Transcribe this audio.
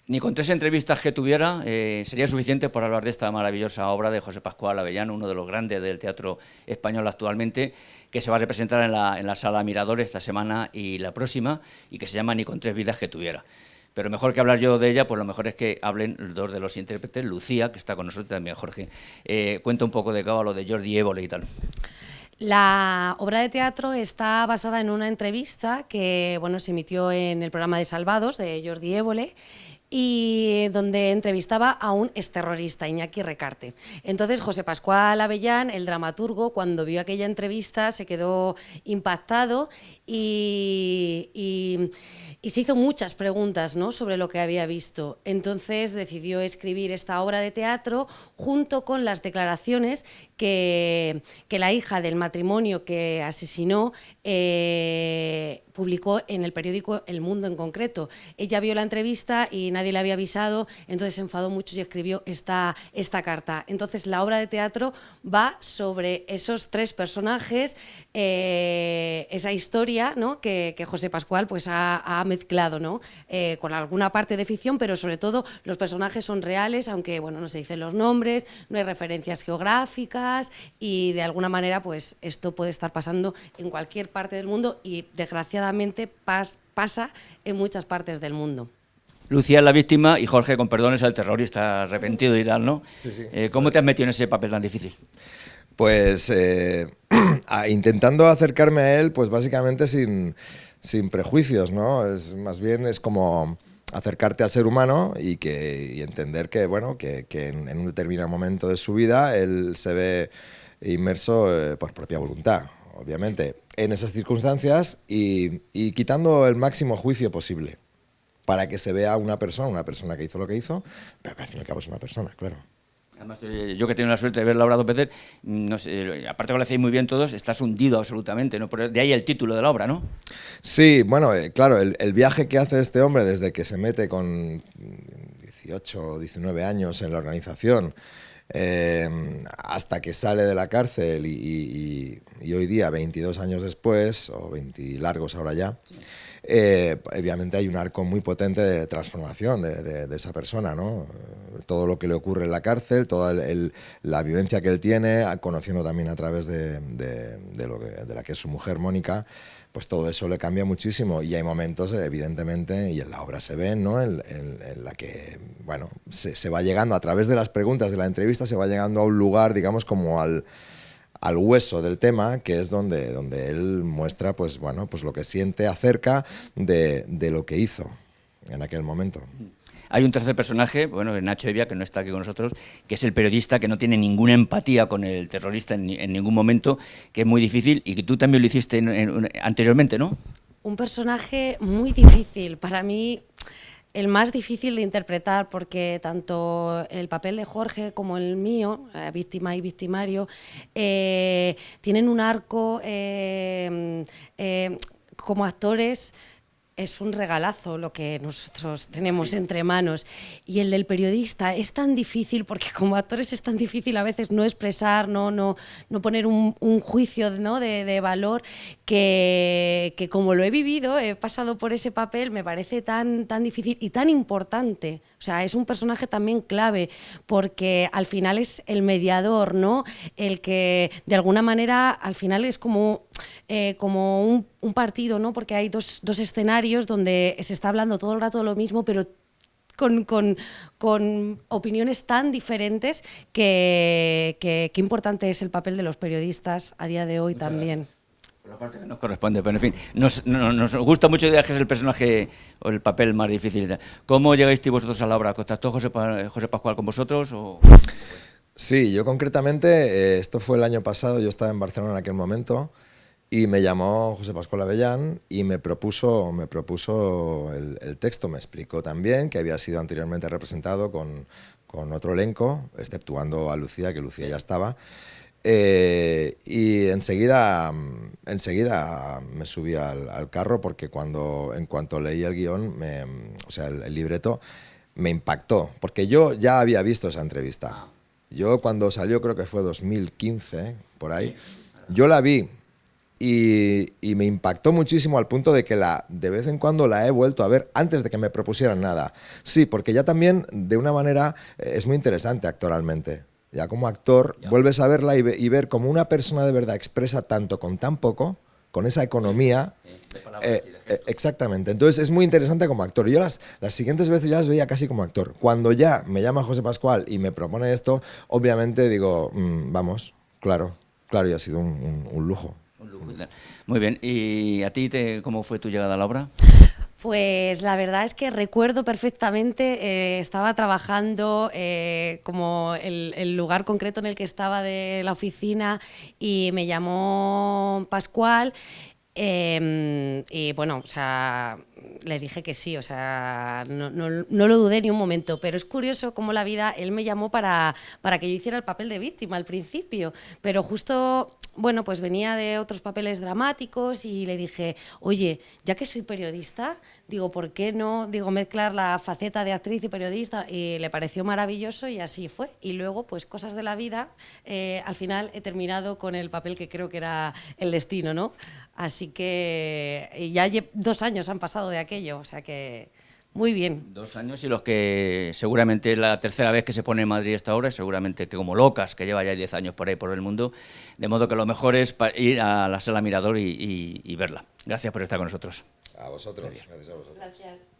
Ni con 3 entrevistas que tuviera sería suficiente por hablar de esta maravillosa obra de José Pascual Avellán, uno de los grandes del teatro español actualmente, que se va a representar en la Sala Mirador esta semana y la próxima, y que se llama Ni con 3 vidas que tuviera. Pero mejor que hablar yo de ella, pues lo mejor es que hablen 2 de los intérpretes. Lucía, que está con nosotros también, Jorge, cuenta un poco de lo de Jordi Évole y tal. La obra de teatro está basada en una entrevista que se emitió en el programa de Salvados de Jordi Évole, y donde entrevistaba a un exterrorista, Iñaki Recarte. Entonces José Pascual Avellán, el dramaturgo, cuando vio aquella entrevista se quedó impactado y se hizo muchas preguntas, ¿no?, sobre lo que había visto. Entonces decidió escribir esta obra de teatro junto con las declaraciones que la hija del matrimonio que asesinó publicó en el periódico El Mundo en concreto. Ella vio la entrevista y nadie le había avisado, entonces se enfadó mucho y escribió esta carta. Entonces la obra de teatro va sobre esos 3 personajes, esa historia, ¿no?, que José Pascual pues ha mezclado, ¿no?, con alguna parte de ficción, pero sobre todo los personajes son reales, aunque no se dicen los nombres, no hay referencias geográficas, y de alguna manera pues esto puede estar pasando en cualquier parte del mundo y desgraciadamente pasa en muchas partes del mundo. Lucía es la víctima y Jorge, con perdón, es el terrorista arrepentido y tal, ¿no? Sí, sí. ¿Cómo te has metido en ese papel tan difícil? Pues intentando acercarme a él, pues básicamente sin prejuicios, ¿no? Más bien es como acercarte al ser humano y entender que, que en un determinado momento de su vida él se ve inmerso por propia voluntad, obviamente, en esas circunstancias y quitando el máximo juicio posible para que se vea una persona que hizo lo que hizo, pero que al fin y al cabo es una persona, claro. Además, yo que he tenido la suerte de ver la obra 2 veces, no sé, aparte que lo hacéis muy bien todos, estás hundido absolutamente, ¿no? De ahí el título de la obra, ¿no? Sí, claro, el viaje que hace este hombre desde que se mete con 18 o 19 años en la organización, hasta que sale de la cárcel y hoy día, 22 años después, o 20 largos ahora ya, sí. Obviamente hay un arco muy potente de transformación de esa persona, ¿no? Todo lo que le ocurre en la cárcel, toda la vivencia que él tiene, conociendo también a través de la que es su mujer, Mónica, pues todo eso le cambia muchísimo y hay momentos, evidentemente, y en la obra se ven, ¿no?, en la que, se va llegando a través de las preguntas de la entrevista, se va llegando a un lugar, digamos, como al hueso del tema, que es donde él muestra pues lo que siente acerca de lo que hizo en aquel momento. Hay un tercer personaje, Nacho Evia, que no está aquí con nosotros, que es el periodista que no tiene ninguna empatía con el terrorista en ningún momento, que es muy difícil y que tú también lo hiciste anteriormente, ¿no? Un personaje muy difícil, para mí el más difícil de interpretar, porque tanto el papel de Jorge como el mío, víctima y victimario, tienen un arco como actores. Es un regalazo lo que nosotros tenemos entre manos. Y el del periodista es tan difícil, porque como actores es tan difícil a veces no expresar, no poner un juicio, ¿no?, de valor, que como lo he vivido, he pasado por ese papel, me parece tan difícil y tan importante. O sea, es un personaje también clave, porque al final es el mediador, ¿no?, el que de alguna manera al final es como un partido, ¿no?, porque hay dos escenarios donde se está hablando todo el rato de lo mismo, pero con opiniones tan diferentes, que importante es el papel de los periodistas a día de hoy. Muchas también. Gracias. Por la parte que nos corresponde, pero en fin, nos gusta mucho que es el personaje o el papel más difícil. ¿Cómo llegáis vosotros a la obra? ¿Contactó José Pascual con vosotros? ¿O? Sí, yo concretamente, esto fue el año pasado, yo estaba en Barcelona en aquel momento, y me llamó José Pascual Avellán y me propuso el texto. Me explicó también que había sido anteriormente representado con otro elenco, exceptuando a Lucía, que Lucía ya estaba. Y enseguida me subí al carro, porque en cuanto leí el guión, el libreto, me impactó, porque yo ya había visto esa entrevista. Yo cuando salió, creo que fue 2015, por ahí, yo la vi. y me impactó muchísimo al punto de que de vez en cuando la he vuelto a ver antes de que me propusieran nada. Sí, porque ya también, de una manera, es muy interesante actoralmente. Ya como actor, vuelves a verla y ver cómo una persona de verdad expresa tanto con tan poco, con esa economía. De palabras y de gestos. Exactamente. Entonces es muy interesante como actor. Yo las siguientes veces ya las veía casi como actor. Cuando ya me llama José Pascual y me propone esto, obviamente digo, vamos, claro, y ha sido un lujo. Un lujo. Muy bien. ¿Y a ti cómo fue tu llegada a la obra? Pues la verdad es que recuerdo perfectamente, estaba trabajando como el lugar concreto en el que estaba de la oficina y me llamó Pascual. Y bueno, o sea, le dije que sí, o sea, no lo dudé ni un momento, pero es curioso cómo la vida, él me llamó para que yo hiciera el papel de víctima al principio, pero justo, bueno, pues venía de otros papeles dramáticos y le dije, oye, ya que soy periodista, digo, ¿por qué no, digo, mezclar la faceta de actriz y periodista? Y le pareció maravilloso y así fue. Y luego, pues cosas de la vida, al final he terminado con el papel que creo que era el destino, ¿no? Así que ya 2 años han pasado de aquello, o sea que muy bien. 2 años y los que seguramente es la tercera vez que se pone en Madrid esta obra, seguramente que como Locas, que lleva ya 10 años por ahí por el mundo, de modo que lo mejor es ir a la Sala Mirador y verla. Gracias por estar con nosotros. A vosotros. Gracias a vosotros. Gracias.